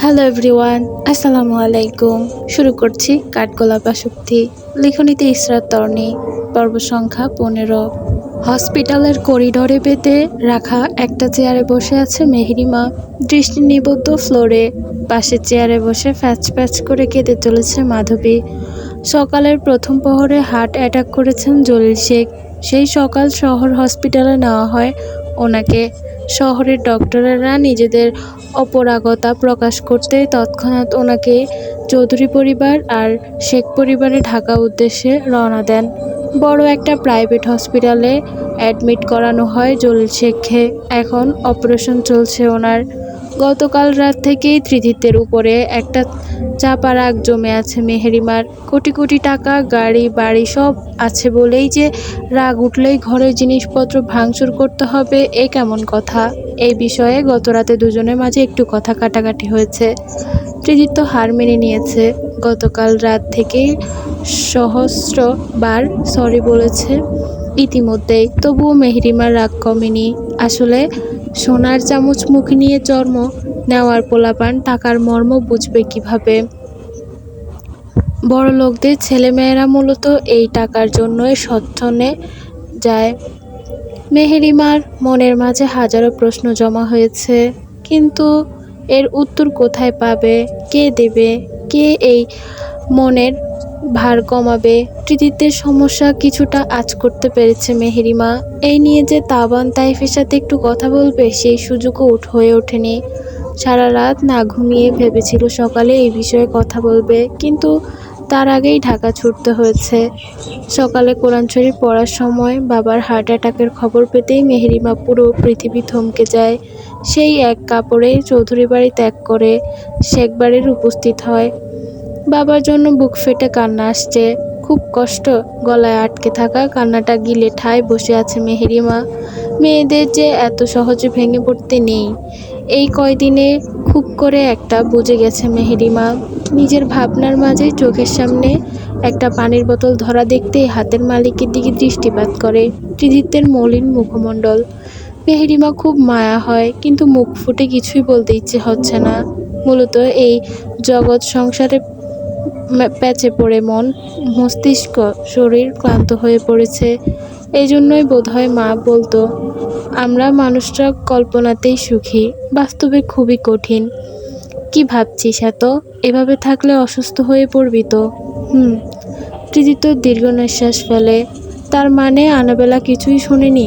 Hello everyone, আসসালামু আলাইকুম। শুরু করছি কাঠগোলাপ আসক্তি। লিখনিতে ইসরাত তর্নি, পর্ব সংখ্যা 15। হসপিটালের করিডোরে পেতে রাখা একটা চেয়ারে বসে আছে মেহেরিমা। দৃষ্টি নিবদ্ধ ফ্লোরে। পাশের চেয়ারে বসে ফ্যাচ ফ্যাচ করে কেঁদে চলেছে মাধবী। সকালের প্রথম প্রহরে হার্ট অ্যাটাক করেছেন জলিল শেখ। সেই সকাল শহর হসপিটালে নেওয়া হয় ওনাকে। শহরের ডক্টরেরা নিজেদের অপরাগতা প্রকাশ করতে তৎক্ষণাৎ ওনাকে চৌধুরী পরিবার আর শেখ পরিবারে ঢাকা উদ্দেশ্যে রওনা দেন। বড় একটা প্রাইভেট হসপিটালে অ্যাডমিট করানো হয় জলিল শেখকে। এখন অপারেশন চলছে ওনার। গতকাল রাত থেকেই ত্রিধিতের উপরে একটা চাপা রাগ জমে আছে মেহেরিমার। কোটি কোটি টাকা, গাড়ি বাড়ি সব আছে বলেই যে রাগ উঠলেই ঘরের জিনিসপত্র ভাঙচুর করতে হবে, এ কেমন কথা? এই বিষয়ে গতরাতে দুজনের মাঝে একটু কথা কাটাকাটি হয়েছে। ত্রিদিত হার মেনে নিয়েছে। গতকাল রাত থেকেই সহস্রবার সরি বলেছে ইতিমধ্যেই। তবুও মেহেরিমার রাগ কমেনি। আসলে সোনার চামচ মুখে নিয়ে জন্ম নেওয়ার পোলাপান টাকার মর্ম বুঝবে কিভাবে? বড় লোকদের ছেলেমেয়েরা মূলত এই টাকার জন্যই সচ্ছনে যায়। মেহেরিমার মনের মাঝে হাজারো প্রশ্ন জমা হয়েছে, কিন্তু এর উত্তর কোথায় পাবে? কে দেবে? কে এই মনের ভার কমাবে? কৃতিত্বের সমস্যা কিছুটা আঁচ করতে পেরেছে মেহেরিমা। এই নিয়ে যে তাবান তাইফের সাথে একটু কথা বলবে, সেই সুযোগও হয়ে ওঠেনি। সারা রাত না ঘুমিয়ে ভেবেছিল সকালে এই বিষয়ে কথা বলবে, কিন্তু তার আগেই ঢাকা ছুটতে হয়েছে। সকালে কোরআন শরীফ পড়ার সময় বাবার হার্ট অ্যাটাকের খবর পেতেই মেহেরিমা পুরো পৃথিবী থমকে যায়। সেই এক কাপড়ে চৌধুরী বাড়ি ত্যাগ করে শেখ বাড়ির উপস্থিত হয়। বাবার জন্য বুক ফেটে কান্না আসছে। খুব কষ্ট গলায় আটকে থাকা কান্নাটা গিলে ঠায় বসে আছে মেহেরিমা। মেয়েদের যে এত সহজে ভেঙে পড়তে নেই, এই কয়দিনে খুব করে একটা বুঝে গেছে মেহেরিমা। নিজের ভাবনার মাঝে চোখের সামনে একটা পানির বোতল ধরা দেখতেই হাতের মালিকের দিকে দৃষ্টিপাত করে ত্রিদিতের মলিন মুখমণ্ডল। মেহেরিমা খুব মায়া হয়, কিন্তু মুখ ফুটে কিছুই বলতে ইচ্ছে হচ্ছে না। মূলত এই জগৎ সংসারে প্যাচে পড়ে মন, মস্তিষ্ক, শরীর ক্লান্ত হয়ে পড়েছে। এই জন্যই বোধহয় মা বলতো, আমরা মানুষরা কল্পনাতেই সুখী, বাস্তবে খুবই কঠিন। কি ভাবছিস এত? এভাবে থাকলে অসুস্থ হয়ে পড়বি তো। ত্রিদিত দীর্ঘ নিঃশ্বাস ফেলে। তার মানে আনাবেলা কিছুই শোনেনি?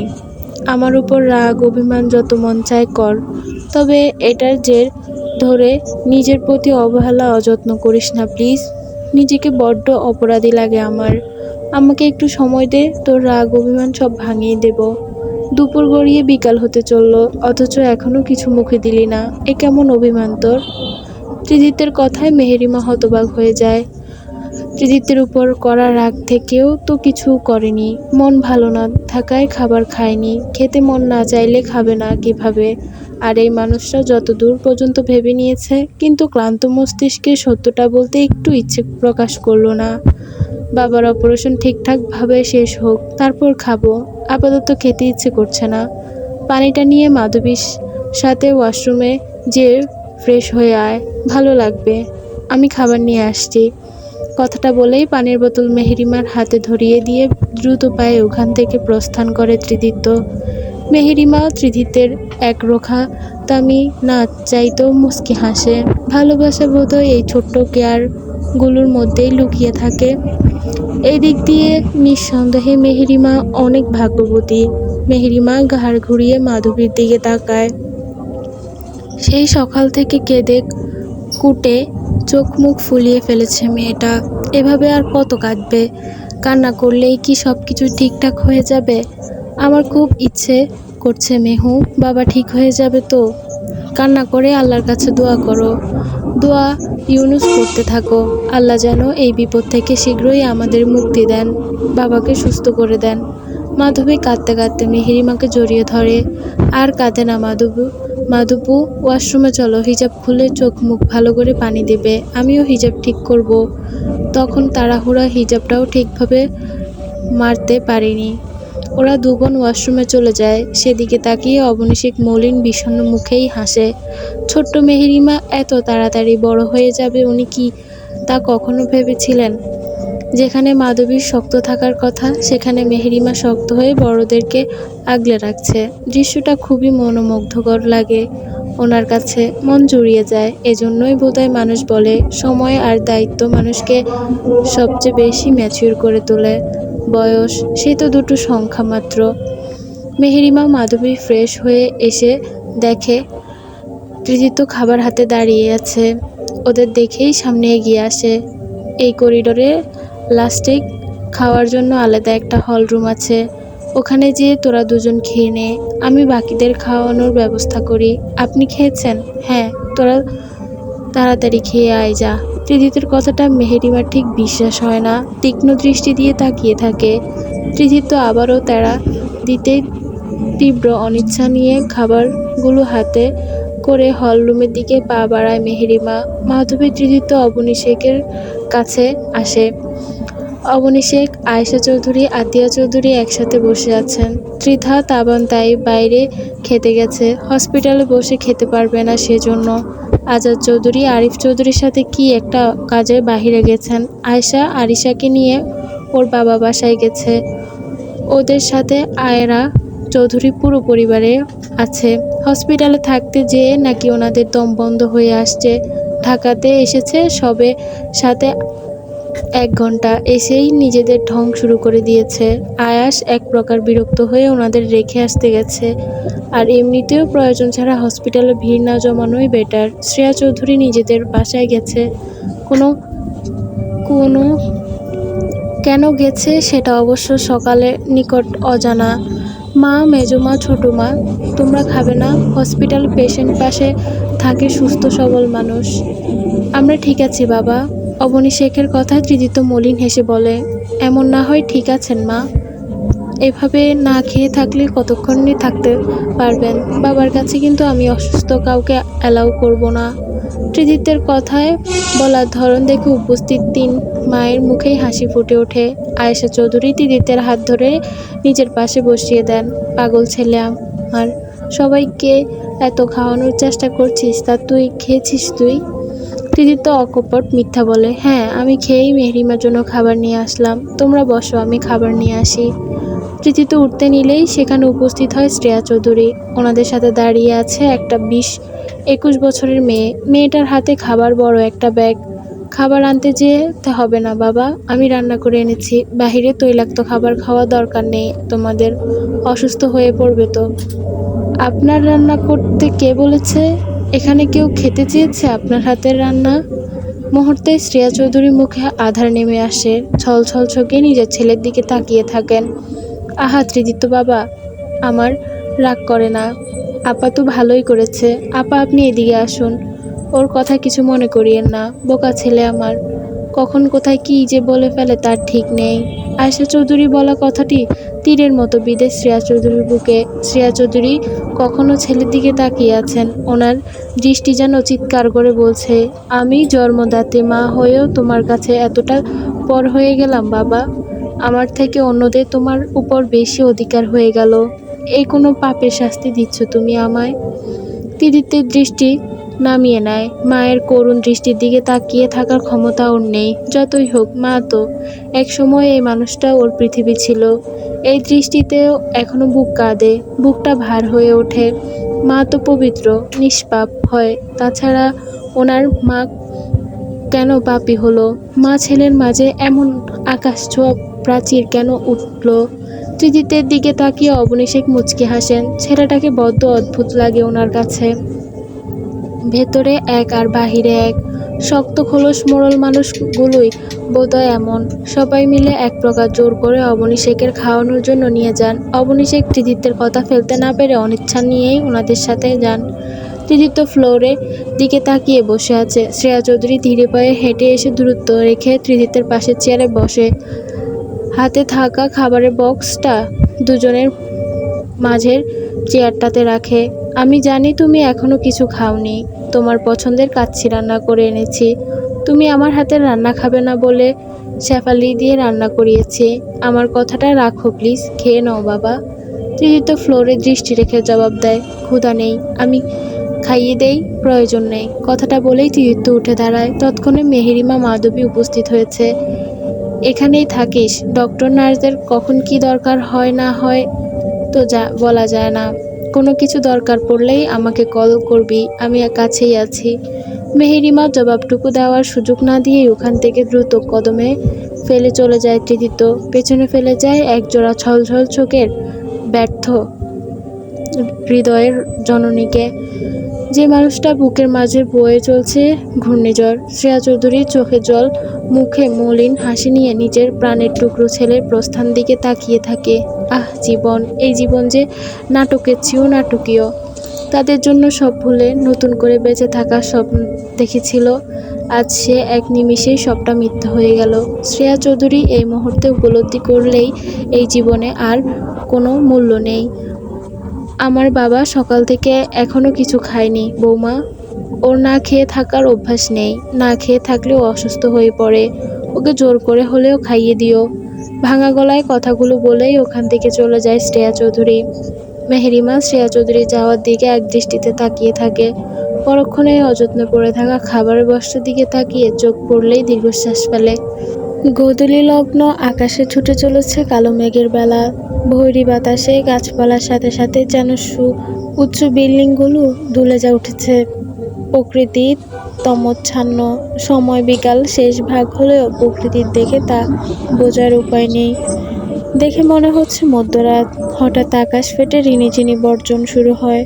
আমার উপর রাগ অভিমান যত মন চায় কর, তবে এটার জের ধরে নিজের প্রতি অবহেলা অযত্ন করিস না প্লিজ। নিজেকে বড্ড অপরাধী লাগে আমার। আমাকে একটু সময় দে, তোর রাগ অভিমান সব ভাঙিয়ে দেব। দুপুর গড়িয়ে বিকাল হতে চলল, অথচ এখনো কিছু মুখে দিলি না। এ কেমন অভিমান তোর? ত্রিদিতের কথায় মেহেরিমা হতবাক হয়ে যায়। ত্রিদিতের উপর করা রাগ থেকেও তো কিছু করেনি। মন ভালো না থাকায় খাবার খায়নি। খেতে মন না চাইলে খাবে না কিভাবে? আর এই মানুষটা যত দূর পর্যন্ত ভেবে নিয়েছে, কিন্তু ক্লান্ত মস্তিষ্কে সত্যটা বলতে একটু ইচ্ছে প্রকাশ করলো না। বাবার অপারেশন ঠিকঠাকভাবে শেষ হোক, তারপর খাবো। আপাতত খেতে ইচ্ছে করছে না। পানিটা নিয়ে মাধবীর সাথে ওয়াশরুমে যে ফ্রেশ হয়ে আয়, ভালো লাগবে। আমি খাবার নিয়ে আসছি। কথাটা বলেই পানির বোতল মেহেরিমার হাতে ধরিয়ে দিয়ে দ্রুত পায়ে ওখান থেকে প্রস্থান করে ত্রিদিত। মেহেরিমা ত্রিদিতের একরোখা তামি না চাইতেও মুচকি হাসে। ভালোবাসা বোধহয় এই ছোট্ট কেয়ারগুলোর মধ্যেই লুকিয়ে থাকে। এই দিক দিয়ে নিঃসন্দেহে মেহেরিমা অনেক ভাগ্যবতী। মেহেরিমা ঘাড় ঘুরিয়ে মাধবীর দিকে তাকায়। সেই সকাল থেকে কেঁদে কুটে চোখ মুখ ফুলিয়ে ফেলেছে মেয়েটা। এভাবে আর কত কাঁদবে? কান্না করলেই কি সব কিছু ঠিকঠাক হয়ে যাবে? আমার খুব ইচ্ছে করছে মেহু, বাবা ঠিক হয়ে যাবে তো? কান্না করে আল্লাহর কাছে দোয়া করো। দোয়া ইউনুস করতে থাকো, আল্লাহ যেন এই বিপদ থেকে শীঘ্রই আমাদের মুক্তি দেন, বাবাকে সুস্থ করে দেন। মাধবী কাঁদতে কাঁদতে মেহেরিমাকে জড়িয়ে ধরে। আর কাঁদে না মাধবু। মাধবু, ওয়াশরুমে চলো, হিজাব খুলে চোখ মুখ ভালো করে পানি দেবে। আমিও হিজাব ঠিক করব। তখন তাড়াহুড়া হিজাবটাও ঠিকভাবে মারতে পারিনি। ওরা দুবোন ওয়াশরুমে চলে যায়। সেদিকে তাকিয়ে অবনীশেখ মলিন বিষণ্ণ মুখেই হাসে। ছোট্ট মেহেরিমা এত তাড়াতাড়ি বড় হয়ে যাবে, উনি কি তা কখনো ভেবেছিলেন? যেখানে মাধবীর শক্ত থাকার কথা, সেখানে মেহেরিমা শক্ত হয়ে বড়দেরকে আগলে রাখছে। দৃশ্যটা খুবই মনোমুগ্ধকর লাগে ওনার কাছে, মন জুড়িয়ে যায়। এজন্যই বোধহয় মানুষ বলে, সময় আর দায়িত্ব মানুষকে সবচেয়ে বেশি ম্যাচিউর করে তোলে। বয়স সে তো দুটো সংখ্যা মাত্র। মেহেরিমা মাধবী ফ্রেশ হয়ে এসে দেখে কৃতিত্ব খাবার হাতে দাঁড়িয়ে আছে। ওদের দেখেই সামনে এগিয়ে আসে। এই করিডোরে লাস্টে খাওয়ার জন্য আলাদা একটা হল রুম আছে, ওখানে যেয়ে তোরা দুজন খেয়ে নে, আমি বাকিদের খাওয়ানোর ব্যবস্থা করি। আপনি খেয়েছেন? হ্যাঁ। তোরা তাড়াতাড়ি খেয়ে আয় যা। কৃতিত্বের কথাটা মেহেরিমার ঠিক বিশ্বাস হয় না, তীক্ষ্ণ দৃষ্টি দিয়ে তাকিয়ে থাকে। কৃতিত্ব আবারও তাড়া দিতে তীব্র অনিচ্ছা নিয়ে খাবারগুলো হাতে করে হল রুমের দিকে পা বাড়ায় মেহেরিমা। মাধবী কৃতিত্ব অবনীশেখের কাছে আসে। অবনীশেখ, আয়েশা চৌধুরী, আতিয়া চৌধুরী একসাথে বসে আছেন। ত্রিধা, তাবান তাই বাইরে খেতে গেছে, হসপিটালে বসে খেতে পারবে না সেজন্য। আজাদ চৌধুরী আরিফ চৌধুরীর সাথে কি একটা কাজে বাহিরে গেছেন। আয়েশা আরিশাকে নিয়ে ওর বাবা বাসায় গেছে। ওদের সাথে আয়রা চৌধুরী পুরো পরিবারে আছে। হসপিটালে থাকতে যেয়ে নাকি ওনাদের দম বন্ধ হয়ে আসছে। ঢাকাতে এসেছে সবে সাথে 1 ঘন্টা, এসেই নিজেদের ঢং শুরু করে দিয়েছে। আয়াস এক প্রকার বিরক্ত হয়ে ওনাদের রেখে আসতে গেছে। আর এমনিতেও প্রয়োজন ছাড়া হসপিটালে ভিড় না জমানোই বেটার। শ্রেয়া চৌধুরী নিজেদের বাসায় গেছে। কোনো কোনো কেন গেছে সেটা অবশ্য সকালের নিকট অজানা। মা, মেজমা, ছোটো মা, তোমরা খাবে না? হসপিটাল পেশেন্ট পাশে থাকে সুস্থ সবল মানুষ। আমরা ঠিক আছি বাবা। অবনীশেখের কথায় কৃতিত্ব মলিন হেসে বলে, এমন না হয় ঠিক আছেন মা? এভাবে না খেয়ে থাকলে কতক্ষণই থাকতে পারবেন? বাবার কাছে কিন্তু আমি অসুস্থ কাউকে অ্যালাউ করব না। কৃতিত্বের কথায় বলার ধরন দেখে উপস্থিত 3 মায়ের মুখেই হাসি ফুটে ওঠে। আয়েশা চৌধুরী কৃতিত্বের হাত ধরে নিজের পাশে বসিয়ে দেন। পাগল ছেলে আমার, সবাইকে এত খাওয়ানোর চেষ্টা করছিস, তা তুই খেয়েছিস? তুই? কৃতিত্ব অকপট মিথ্যা বলে, হ্যাঁ আমি খেয়েই মেহেরিমার জন্য খাবার নিয়ে আসলাম। তোমরা বসো, আমি খাবার নিয়ে আসি। কৃতিত্ব উঠতে নিলেই সেখানে উপস্থিত হয় শ্রেয়া চৌধুরী। ওনাদের সাথে দাঁড়িয়ে আছে একটা 20-21 বছরের মেয়ে। মেয়েটার হাতে খাবার, বড় একটা ব্যাগ। খাবার আনতে যেতে হবে না বাবা, আমি রান্না করে এনেছি। বাহিরে তৈলাক্ত খাবার খাওয়া দরকার নেই তোমাদের, অসুস্থ হয়ে পড়বে তো। আপনার রান্না করতে কে বলেছে? এখানে কেউ খেতে চেয়েছে আপনার হাতের রান্না? মুহূর্তে শ্রেয়া চৌধুরীর মুখে আধার নেমে আসে। ছলছল চোখে নিজের ছেলের দিকে তাকিয়ে থাকেন। আহা কৃতিত্ব বাবা আমার, রাগ করে না। আপা তো ভালোই করেছে। আপা আপনি এদিকে আসুন, ওর কথা কিছু মনে করিয়েন না। বোকা ছেলে আমার, কখন কোথায় কী যে বলে ফেলে তার ঠিক নেই। আয়েশা চৌধুরী বলা কথাটি তীরের মতো বিঁধে শ্রেয়া চৌধুরীর বুকে। শ্রেয়া চৌধুরী কখনো ছেলের দিকে তাকিয়ে আছেন, ওনার দৃষ্টি যেন চিৎকার করে বলছে, আমি জন্মদাত্রী মা হয়েও তোমার কাছে এতটা পর হয়ে গেলাম বাবা। আমার থেকে অন্যদের তোমার উপর বেশি অধিকার হয়ে গেল। এই কোনো পাপের শাস্তি দিচ্ছ তুমি আমায়? কৃতিত্বের দৃষ্টি নামিয়ে নেয়। মায়ের করুণ দৃষ্টির দিকে তাকিয়ে থাকার ক্ষমতা ওর নেই। যতই হোক মা তো, এক সময় এই মানুষটা ওর পৃথিবী ছিল। এই দৃষ্টিতেও এখনো বুক কাঁদে, বুকটা ভার হয়ে ওঠে। মা তো পবিত্র, নিষ্পাপ হয়। তাছাড়া ওনার মা কেন পাপী হলো? মা ছেলের মাঝে এমন আকাশ ছোঁয়া প্রাচীর কেন উঠল? কৃতিত্বের দিকে তাকিয়ে অবনীশেখ মুচকি হাসেন। ছেলেটাকে বড্ড অদ্ভুত লাগে ওনার কাছে। ভেতরে এক আর বাহিরে এক। শক্ত খোলস মোড়ল মানুষগুলোই বোধহয় এমন। সবাই মিলে এক প্রকার জোর করে অবনীশেখের খাওয়ানোর জন্য নিয়ে যান। অবনীশেখ কৃতিত্বের কথা ফেলতে না পেরে অনিচ্ছা নিয়েই ওনাদের সাথে যান। কৃতিত্ব ফ্লোরের দিকে তাকিয়ে বসে আছে। শ্রেয়া চৌধুরী ধীরে পায়ে হেঁটে এসে দূরত্ব রেখে কৃতিত্বের পাশের চেয়ারে বসে। হাতে থাকা খাবারের বক্সটা দুজনের মাঝের চেয়ারটাতে রাখে। আমি জানি তুমি এখনো কিছু খাওনি। তোমার পছন্দের কাচ্চি রান্না করে এনেছি। তুমি আমার হাতের রান্না খাবে না বলে শেফালি দিয়ে রান্না করিয়েছি। আমার কথাটা রাখো প্লিজ, খেয়ে নাও বাবা। ত্রিদিত্য ফ্লোরে দৃষ্টি রেখে জবাব দেয়, ক্ষুধা নেই, আমি খাইয়ে দেই, প্রয়োজন নেই। কথাটা বলেই ত্রিদিত্য উঠে দাঁড়ায়। তৎক্ষণে মেহেরিমা মাধবী উপস্থিত হয়েছে। এখানেই থাকিস? ডক্টর নার্সদের কখন কি দরকার হয় না হয় তো বলা যায় না। কোনো কিছু দরকার পড়লেই আমাকে কল করবি, আমি কাছেই আছি। মেহেরিমা জবাবটুকু দেওয়ার সুযোগ না দিয়েই ওখান থেকে দ্রুত কদমে ফেলে চলে যায় ত্রিদিত্য। পেছনে ফেলে যায় একজোড়া ছলছল চোখের ব্যর্থ হৃদয়ের জননীকে। যে মানুষটা বুকের মাঝে বয়ে চলছে ঘূর্ণিঝড়। শ্রেয়া চৌধুরীর চোখে জল, মুখে মলিন হাসি নিয়ে নিজের প্রাণের টুকরো ছেলের প্রস্থান দিকে তাকিয়ে থাকে। আহ জীবন, এই জীবন যে নাটকের চেয়েও নাটকীয়। তাদের জন্য সব ভুলে নতুন করে বেঁচে থাকার স্বপ্ন দেখেছিল, আজ সে এক নিমিষেই সবটা মিথ্যা হয়ে গেল। শ্রেয়া চৌধুরী এই মুহূর্তে উপলব্ধি করলেই এই জীবনে আর কোনো মূল্য নেই। আমার বাবা সকাল থেকে এখনো কিছু খায়নি বৌমা। ওর না খেয়ে থাকার অভ্যাস নেই, না খেয়ে থাকলেও অসুস্থ হয়ে পড়ে। ওকে জোর করে হলেও খাইয়ে দিও। ভাঙা গলায় কথাগুলো বলেই ওখান থেকে চলে যায় শ্রেয়া চৌধুরী। মেহেরিমা শ্রেয়া চৌধুরী যাওয়ার দিকে এক দৃষ্টিতে তাকিয়ে থাকে। পরক্ষণে অযত্নে পড়ে থাকা খাবারের বস্তার দিকে তাকিয়ে চোখ পড়লেই দীর্ঘশ্বাস ফেলে। গোধূলি লগ্ন, আকাশে ছুটে চলেছে কালো মেঘের বেলা। ভৈরী বাতাসে গাছপালার সাথে সাথে যেন উঁচু বিল্ডিংগুলো দুলে যা উঠেছে। প্রকৃতি তমচ্ছন্ন। সময় বিকাল শেষ ভাগ হলেও প্রকৃতির দেখে তা বোঝার উপায় নেই। দেখে মনে হচ্ছে মধ্যরাত। হঠাৎ আকাশ ফেটে রিনিঝিনি বর্জন শুরু হয়।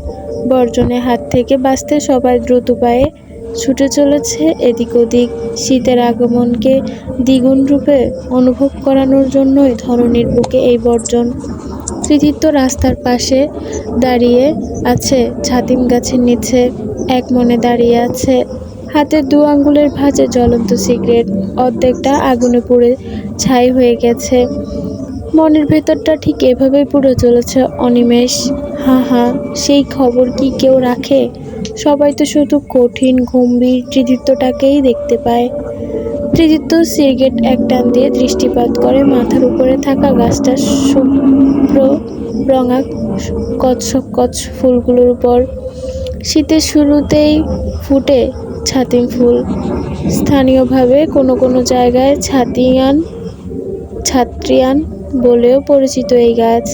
বর্জনের হাত থেকে বাঁচতে সবাই দ্রুত পায়ে ছুটে চলেছে এদিক ওদিক। শীতের আগমনকে দ্বিগুণ রূপে অনুভব করানোর জন্যই ধরণীর বুকে এই বর্জন। ত্রিদিত্য রাস্তার পাশে দাঁড়িয়ে আছে, ছাতিম গাছের নিচে এক মনে দাঁড়িয়ে আছে। হাতের দু আঙ্গুলের ভাঁজে জ্বলন্ত সিগারেট, অর্ধেকটা আগুনে পুড়ে ছাই হয়ে গেছে। মনের ভেতরটা ঠিক এভাবেই পুড়ে চলেছে অনিমেষ। হা হা, সেই খবর কি কেউ রাখে? সবাই তো শুধু কঠিন গম্ভীর ত্রিদিত্যটাকেই দেখতে পায়। ত্রিদিত্য সিগারেট এক টান দিয়ে দৃষ্টিপাত করে মাথার উপরে থাকা গাছটার শুভ্র রঙা কচকচ ফুলগুলোর উপর। শীতের শুরুতেই ফুটে ছাতিম ফুল। স্থানীয়ভাবে কোনো কোনো জায়গায় ছাত্রিয়ান বলেও পরিচিত এই গাছ।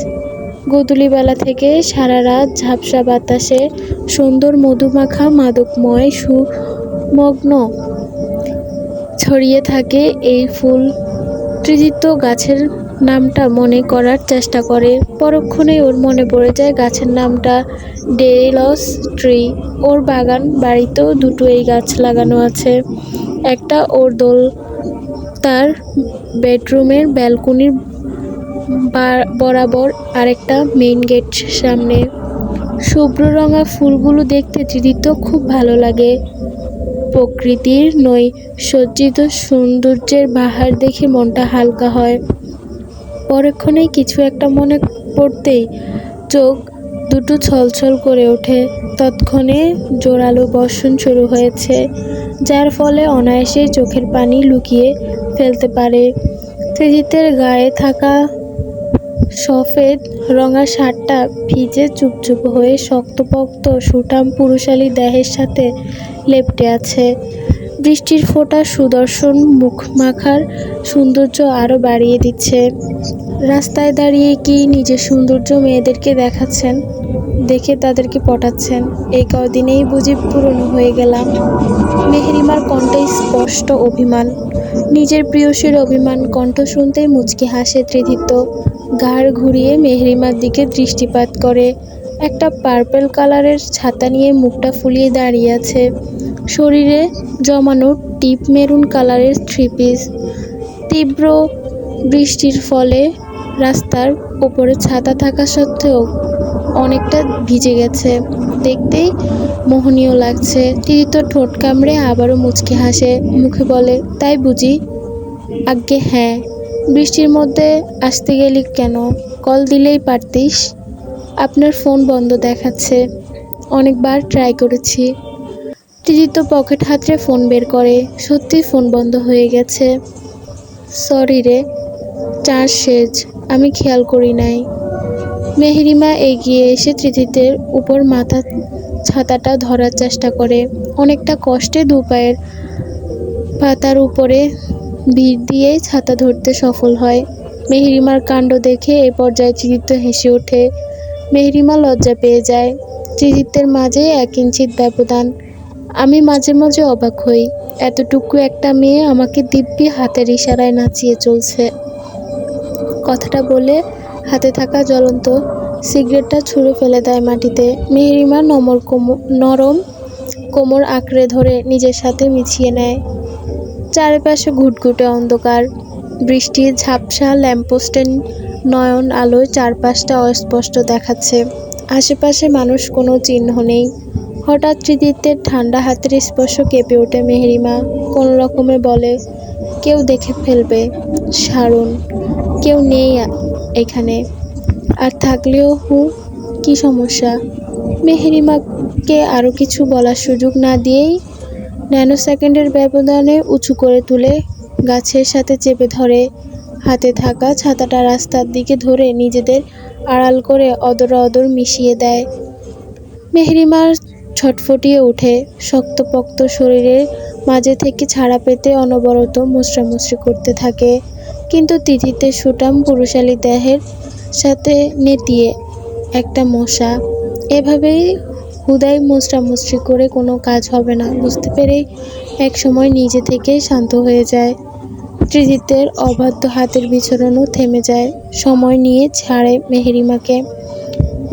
গোধূলিবেলা থেকে সারা রাত ঝাপসা বাতাসে সুন্দর মধুমাখা মাদকময় সুমগ্ন ছড়িয়ে থাকে এই ফুল। ত্রিদিত্য গাছের নামটা মনে করার চেষ্টা করে। পরক্ষণেই ওর মনে পড়ে যায় গাছের নামটা, ডেইলস ট্রি। ওর বাগান বাড়িতেও দুটো এই গাছ লাগানো আছে। একটা ওর তার বেডরুমের ব্যালকনির বরাবর, আরেকটা মেইন গেট সামনে। শুভ্র রঙা ফুলগুলো দেখতে ত্রিদিত্য খুব ভালো লাগে। প্রকৃতির নৈসজ্জিত সৌন্দর্যের বাহার দেখে মনটা হালকা হয়। পরক্ষণেই কিছু একটা মনে পড়তেই চোখ দুটো ছলছল করে ওঠে। তৎক্ষণে জোরালো বর্ষণ শুরু হয়েছে, যার ফলে অনায়াসেই চোখের পানি লুকিয়ে ফেলতে পারে। ত্রিদিত্যের গায়ে থাকা সফেদ রঙা শার্টটা ভিজে চুপচুপ হয়ে শক্তপোক্ত সুঠাম পুরুষালী দেহের সাথে লেপ্টে আছে। বৃষ্টির ফোঁটা সুদর্শন মুখমাখার সৌন্দর্য আরও বাড়িয়ে দিচ্ছে। রাস্তায় দাঁড়িয়ে কি নিজের সৌন্দর্য মেয়েদেরকে দেখাচ্ছেন, দেখে তাদেরকে পটাচ্ছেন। এই কদিনেই বুঝি পুরনো হয়ে গেলাম। মেহেরিমার কণ্ঠে স্পষ্ট অভিমান। নিজের প্রিয়সীর অভিমান কণ্ঠ শুনতেই মুচকি হাসে ত্রিদিত্য। ঘাড় ঘুরিয়ে মেহেরিমার দিকে দৃষ্টিপাত করে। একটা পার্পেল কালারের ছাতা নিয়ে মুখটা ফুলিয়ে দাঁড়িয়ে আছে। শরীরে জমানো ডিপ মেরুন কালারের থ্রি পিস। তীব্র বৃষ্টির ফলে রাস্তার ওপরে ছাতা থাকা সত্ত্বেও অনেকটা ভিজে গেছে। দেখতেই মোহনীয় লাগছে। ত্রিদিত্য ঠোঁট কামড়ে আবারও মুচকি হাসে, মুখে বলে, তাই বুঝি? আজ্ঞে হ্যাঁ। বৃষ্টির মধ্যে আসতে গেলি কেন? কল দিলেই পারতিস। আপনার ফোন বন্ধ দেখাচ্ছে। অনেকবার ট্রাই করেছি। ত্রিদিত্য পকেট হাতড়ে ফোন বের করে। সত্যি ফোন বন্ধ হয়ে গেছে। সরি রে, চার সেজ, আমি খেয়াল করি নাই। মেহেরিমা এগিয়ে এসে ত্রিদিতের উপর ছাতাটা ধরার চেষ্টা করে। অনেকটা কষ্টে দুপায়ের পাতার উপরে ভিড় দিয়েই ছাতা ধরতে সফল হয়। মেহেরিমার কাণ্ড দেখে এ পর্যায়ে ত্রিদিত্য হেসে ওঠে। মেহেরিমা লজ্জা পেয়ে যায়। ত্রিদিত্যের মাঝে 1 ইঞ্চির ব্যবধান। আমি মাঝে মাঝে অবাক হই, এতটুকু একটা মেয়ে আমাকে দিব্যি হাতের ইশারায় নাচিয়ে চলছে। কথাটা বলে হাতে থাকা জ্বলন্ত সিগারেটটা ছুঁড়ে ফেলে দেয় মাটিতে। মেহেরিমা নরম কোমর আঁকড়ে ধরে নিজের সাথে মিছিয়ে নেয়। চারপাশে ঘুটঘুটে অন্ধকার। বৃষ্টির ঝাপসা ল্যাম্পপোস্টের নয়ন আলোয় চারপাশটা অস্পষ্ট দেখাচ্ছে। আশেপাশে মানুষ কোনো চিহ্ন নেই। হঠাৎ ত্রিদিত্যের ঠান্ডা হাতের স্পর্শ কেঁপে ওঠে মেহেরিমা। কোনো রকমে বলে, কেউ দেখে ফেলবে, সারুন, কেউ নেই এখানে, আর থাকলেও কি সমস্যা? মেহেরিমাকে আরও কিছু বলার সুযোগ না দিয়েই ন্যানো সেকেন্ডের ব্যবধানে উঁচু করে তুলে গাছের সাথে চেপে ধরে। হাতে থাকা ছাতাটা রাস্তার দিকে ধরে নিজেদের আড়াল করে অদর মিশিয়ে দেয়। মেহেরিমার ছটফটিয়ে ওঠে। শক্তপোক্ত শরীরের মাঝে থেকে ছাড়া পেতে অনবরত মুচড়ামুচড়ি করতে থাকে। কিন্তু তিথিতে সুঠাম পুরুষালী দেহের সাথে নেতিয়ে একটা মশা। এভাবেই হুদাই মুচড়ামুচড়ি করে কোনো কাজ হবে না বুঝতে পেরেই একসময় নিজে থেকেই শান্ত হয়ে যায়। ত্রিদিত্যের অবাধ্য হাতের বিচরণও থেমে যায়। সময় নিয়ে ছাড়ে মেহেরিমাকে।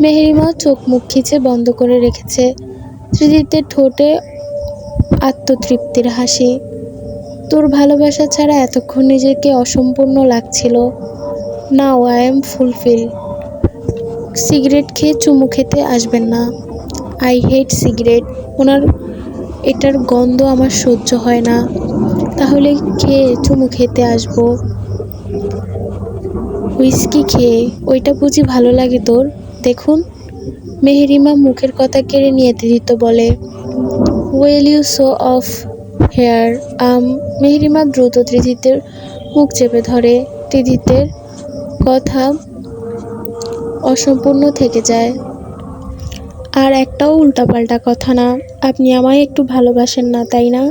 মেহেরিমা চোখ মুখ খিচে বন্ধ করে রেখেছে। ত্রিদিত্যের ঠোঁটে আত্মতৃপ্তির হাসি। তোর ভালোবাসা ছাড়া এতক্ষণ নিজেকে অসম্পূর্ণ লাগছিল। Now I am fulfil. Cigarette খেয়ে চুমু খেতে আসবেন না। I hate cigarette. এটার গন্ধ আমার সহ্য হয় না। তাহলে খেয়ে চুমু খেতে আসবো। হুইস্কি খেয়ে, ওইটা বুঝি ভালো লাগে তোর? দেখুন। মেহেরিমা মুখের কথা কেড়ে নিয়ে ত্রিদিত্য বলে, will you show off hair? Meherima দ্রুত ত্রিদিত্যের মুখ চেপে ধরে। ত্রিদিত্যের কথা অসম্পূর্ণ থেকে যায়। আর একটাও উল্টাপাল্টা কথা না। আপনি আমায় একটু ভালোবাসেন না, তাই না?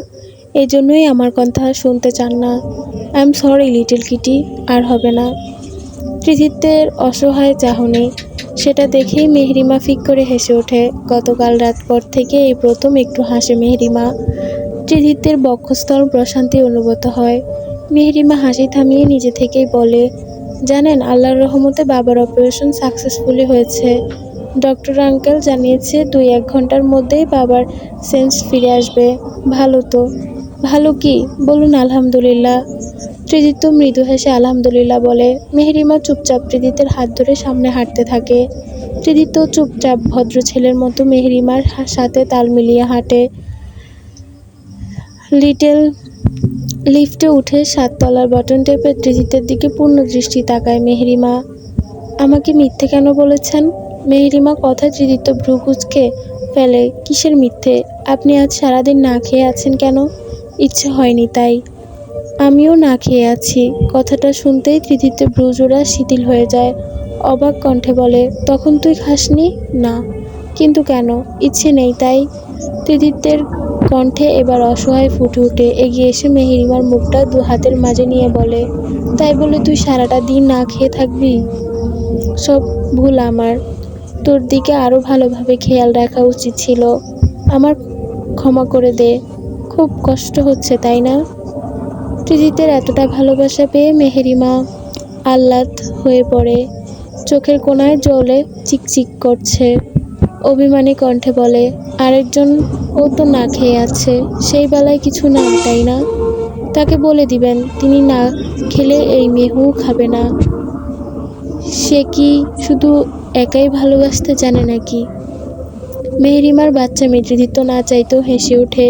এজন্যই আমার কথা শুনতে চান না। I am sorry little kitty, আর হবে না। ত্রিদিত্যের অসহায় চাহনি, সেটা দেখেই মেহেরিমা ফিক করে হেসে ওঠে। গতকাল রাত পর থেকে এই প্রথম একটু হাসে মেহেরিমা। ত্রিদিত্যের বক্ষস্থল প্রশান্তি অনুভূত হয়। মেহেরিমা হাসি থামিয়ে নিজে থেকেই বলে, জানেন, আল্লাহর রহমতে বাবার অপারেশন সাকসেসফুলি হয়েছে। ডক্টর আঙ্কেল জানিয়েছে 2-1 ঘন্টার মধ্যেই বাবার সেন্স ফিরে আসবে। ভালো তো। ভালো কি? বলুন আলহামদুলিল্লাহ। ত্রিদিত্য মৃদু হেসে আলহামদুলিল্লাহ বলে। মেহেরিমা চুপচাপ ত্রিদিত্যের হাত ধরে সামনে হাঁটতে থাকে। ত্রিদিত্য চুপচাপ ভদ্র ছেলের মতো মেহেরিমার সাথে তাল মিলিয়ে হাঁটে। লিফটে উঠে 7 তলার বাটন টেপে ত্রিদিত্যের দিকে পূর্ণ দৃষ্টি তাকায় মেহেরিমা। আমাকে মিথ্যে কেন বলেছেন? মেহেরিমা কথায় ত্রিদিত্য ভ্রু কুঁচকে ফেলে। কিসের মিথ্যে? আপনি আজ সারাদিন না খেয়ে আছেন কেন? ইচ্ছে হয়নি তাই। আমিও না খেয়ে আছি। কথাটা শুনতেই ত্রিদিত্যের ভ্রুজোড়া শিথিল হয়ে যায়। অবাক কণ্ঠে বলে, তখন তুই খাসনি? না। কিন্তু কেন? ইচ্ছে নেই তাই। ত্রিদিত্যের কণ্ঠে এবার অসহায় ফুটে উঠে এগিয়ে এসে মেহেরিমার মুখটা 2 হাতের মাঝে নিয়ে বলে, তাই বলে তুই সারাটা দিন না খেয়ে থাকবি? সব ভুল আমার। তোর দিকে আরও ভালোভাবে খেয়াল রাখা উচিত ছিল। আমার ক্ষমা করে দে। খুব কষ্ট হচ্ছে তাই না? ত্রিদিত্যের এতটা ভালোবাসা পেয়ে মেহেরিমা আহ্লাদ হয়ে পড়ে। চোখের কোণায় জলে চিকচিক করছে। অভিমানী কণ্ঠে বলে, আরেকজন ও তো না খেয়ে আছে, সেই বেলায় কিছু না, তাই না? তাকে বলে দিবেন তিনি না খেলে এই মেহু খাবে না। সে কি শুধু একাই ভালোবাসতে জানে নাকি? মেহেরিমার বাচ্চা মেয়ে ত্রিদিত্য না চাইতেও হেসে ওঠে।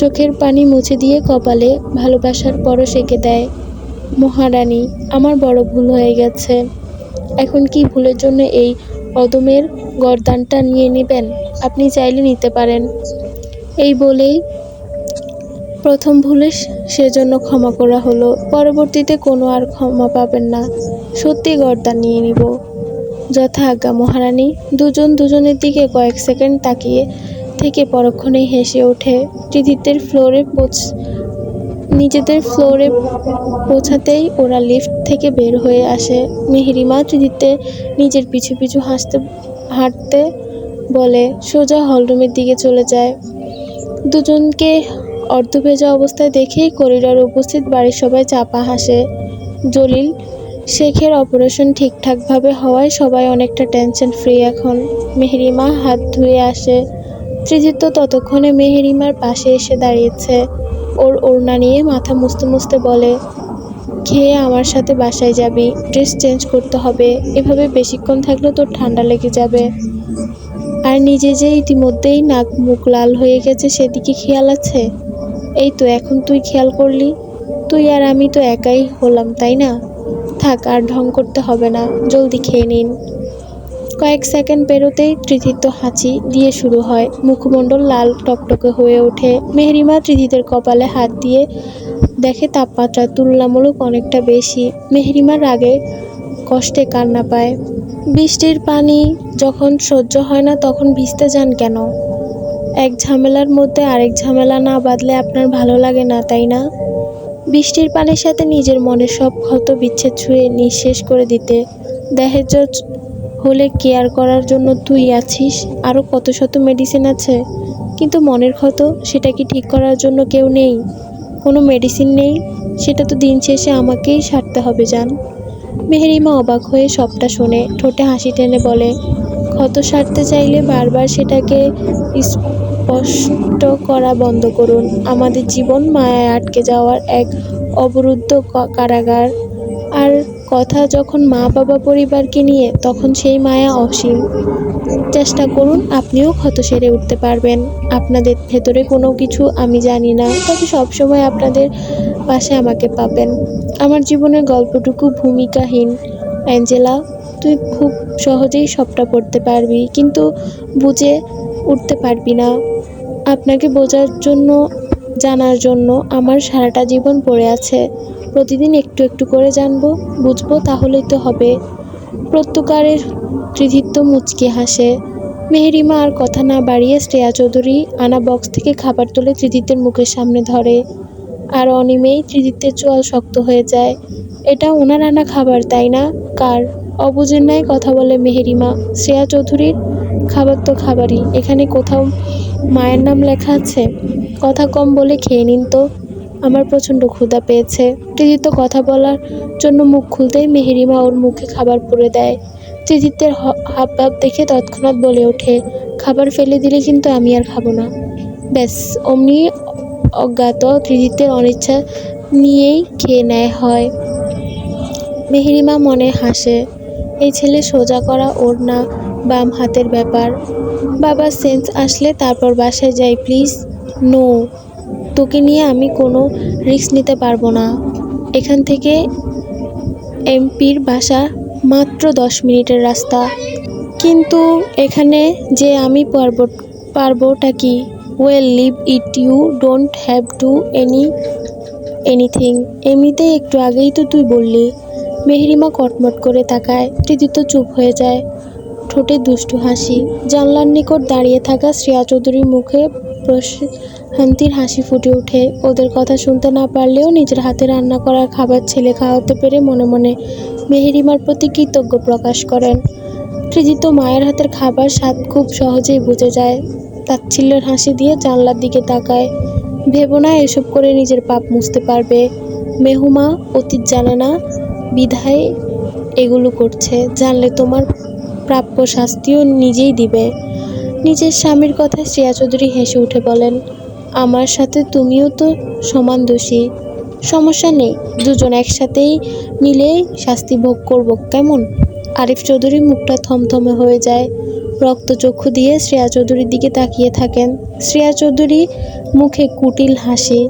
চোখের পানি মুছে দিয়ে কপালে ভালোবাসার পরশ এঁকে দেয়। মহারানী, আমার বড় ভুল হয়ে গেছে। এখন কি ভুলের জন্য এই অদমের গর্দানটা নিয়ে নেবেন? আপনি চাইলে নিতে পারেন। এই বলেই প্রথম ভুলে সেজন্য ক্ষমা করা হলো, পরবর্তীতে কোনো আর ক্ষমা পাবেন না। সত্যি গর্দান নিয়ে নিব। যথা আজ্ঞা মহারানী। দুজন দুজনের দিকে কয়েক সেকেন্ড তাকিয়ে থেকে পরক্ষণেই হেসে ওঠে। নিজেদের ফ্লোরে পৌঁছাতেই ওরা লিফট থেকে বের হয়ে আসে। মেহেরিমা ত্রিদিতের নিজের পিছু পিছু হাঁটতে বলে সোজা হলরুমের দিকে চলে যায়। দুজনকে অর্ধভেজা অবস্থায় দেখেই করিডোরে উপস্থিত বাড়ির সবাই চাপা হাসে। জলিল শেখের অপারেশন ঠিকঠাকভাবে হওয়ায় সবাই অনেকটা টেনশন ফ্রি এখন। মেহেরিমা হাত ধুয়ে আসে। ত্রিদিত্য ততক্ষণে মেহেরিমার পাশে এসে দাঁড়িয়েছে। ওর ওড়না নিয়ে মাথা মুছতে মুছতে বলে, খেয়ে আমার সাথে বাসায় যাবি, ড্রেস চেঞ্জ করতে হবে, এভাবে বেশিক্ষণ থাকলে তোর ঠান্ডা লেগে যাবে। আর নিজে যে ইতিমধ্যেই নাক মুখ লাল হয়ে গেছে সেদিকে খেয়াল আছে? এই তো এখন তুই খেয়াল করলি। তুই আর আমি তো একাই হলাম, তাই না? থাক, আর ঢং করতে হবে না, জলদি খেয়ে নিন। কয়েক সেকেন্ড পেরোতেই তৃতীয় হাঁচি দিয়ে শুরু হয়। মুখমণ্ডল লাল টকটকে হয়ে ওঠে। মেহেরিমা তৃতীয়ের কপালে হাত দিয়ে দেখে তাপমাত্রা তুলনামূলক অনেকটা বেশি। মেহেরিমার রাগে কষ্টে কান্না পায়। বৃষ্টির পানি যখন সহ্য হয় না তখন ভিজতে যান কেন? এক ঝামেলার মধ্যে আরেক ঝামেলা না বাঁধলে আপনার ভালো লাগে না, তাই না? বৃষ্টির পানির সাথে নিজের মনের সব ক্ষত বিচ্ছেদ ছুঁয়ে নিঃশেষ করে দিতে। দেহেজ হলে কেয়ার করার জন্য তুই আছিস, আরও কত শত মেডিসিন আছে, কিন্তু মনের ক্ষত সেটা কি ঠিক করার জন্য কেউ নেই? কোনো মেডিসিন নেই? সেটা তো দিন শেষে আমাকেই সারতে হবে জান। মেহেরিমা অবাক হয়ে সবটা শোনে, ঠোঁটে হাসি টেনে বলে, ক্ষত সারতে চাইলে বারবার সেটাকে স্পষ্ট করা বন্ধ করুন। আমাদের জীবন মায়ায় আটকে যাওয়ার এক অবরুদ্ধ কারাগার। আর কথা যখন মা বাবা পরিবারকে নিয়ে, তখন সেই মায়া অসীম। চেষ্টা করুন, আপনিও ক্ষত সেরে উঠতে পারবেন। আপনাদের ভেতরে কোনো কিছু আমি জানি না, তবে সবসময় আপনাদের পাশে আমাকে পাবেন। আমার জীবনের গল্পটুকু ভূমিকাহীন। অ্যাঞ্জেলা, তুই খুব সহজেই সবটা পড়তে পারবি, কিন্তু বুঝে উঠতে পারবি না। আপনাকে বোঝার জন্য, জানার জন্য আমার সারাটা জীবন পড়ে আছে। প্রতিদিন একটু একটু করে জানবো, বুঝবো, তাহলেই তো হবে। প্রত্যুকারের কৃতিত্ব মুচকি হাসে। মেহেরিমা আর কথা না বাড়িয়ে শ্রেয়া চৌধুরী আনা বক্স থেকে খাবার তুলে ত্রিদিত্যের মুখের সামনে ধরে। আর অনিমেই ত্রিদিত্যের চোয়াল শক্ত হয়ে যায়। এটা ওনার আনা খাবার, তাই না? কার? অবুঝের ন্যায় কথা বলে মেহেরিমা। শ্রেয়া চৌধুরীর। খাবার তো খাবারই, এখানে কোথাও মায়ের নাম লেখা আছে? কথা কম বলে খেয়ে নিন তো, আমার প্রচণ্ড ক্ষুধা পেয়েছে। ত্রিদিত্য কথা বলার জন্য মুখ খুলতেই মেহেরিমা ওর মুখে খাবার পুরে দেয়। ত্রিদিত্যের হাবভাব দেখে তৎক্ষণাৎ বলে ওঠে, খাবার ফেলে দিলে কিন্তু আমি আর খাবো না। ব্যাস অমনি অজ্ঞাত ত্রিদিত্যের অনিচ্ছা নিয়েই খেয়ে নেয় হয়। মেহেরিমা মনে হাসে, এই ছেলে সোজা করা ওর না বাম হাতের ব্যাপার। বাবার সেন্স আসলে তারপর বাসায় যাই প্লিজ। নো, তোকে নিয়ে আমি কোনো রিস্ক নিতে পারবো না। এখান থেকে এমপির বাসা মাত্র 10 মিনিটের রাস্তা। কিন্তু এখানে যে আমি পারবোটা কি? Well, leave it, you don't have to anything. এমনিতেই একটু আগেই তো তুই বললি। মেহেরিমা কটমট করে তাকায়। ত্রিদিত্য চুপ হয়ে যায়, ঠোঁটে দুষ্টু হাসি। জানলার নিকট দাঁড়িয়ে থাকা শ্রেয়া চৌধুরীর মুখে প্রশান্তির হাসি ফুটে ওঠে। ওদের কথা শুনতে না পারলেও নিজের হাতে রান্না করা খাবার ছেলে খাওয়াতে পেরে মনে মনে মেহেরিমার প্রতি কৃতজ্ঞ প্রকাশ করেন। ত্রিদিত্য মায়ের হাতের খাবার স্বাদ খুব সহজেই বুঝে যায়। তাচ্ছিল্যের হাসি দিয়ে জানলার দিকে তাকায়। ভেবো না এসব করে নিজের পাপ মুছতে পারবে। মেহুমা অতীত জানে না বিধায় এগুলো করছে, জানলে তোমার প্রাপ্য শাস্তিও নিজেই দিবে। নিজের স্বামীর কথায় শ্রেয়া চৌধুরী হেসে উঠে বলেন, আমার সাথে তুমিও তো সমান দোষী। সমস্যা নেই, দুজন একসাথেই মিলে শাস্তি ভোগ করব, কেমন? আরিফ চৌধুরী মুখটা থমথমে হয়ে যায়। রক্তচক্ষু দিয়ে শ্রেয়া চৌধুরীর দিকে তাকিয়ে থাকেন। শ্রেয়া চৌধুরী মুখে কুটিল হাসি।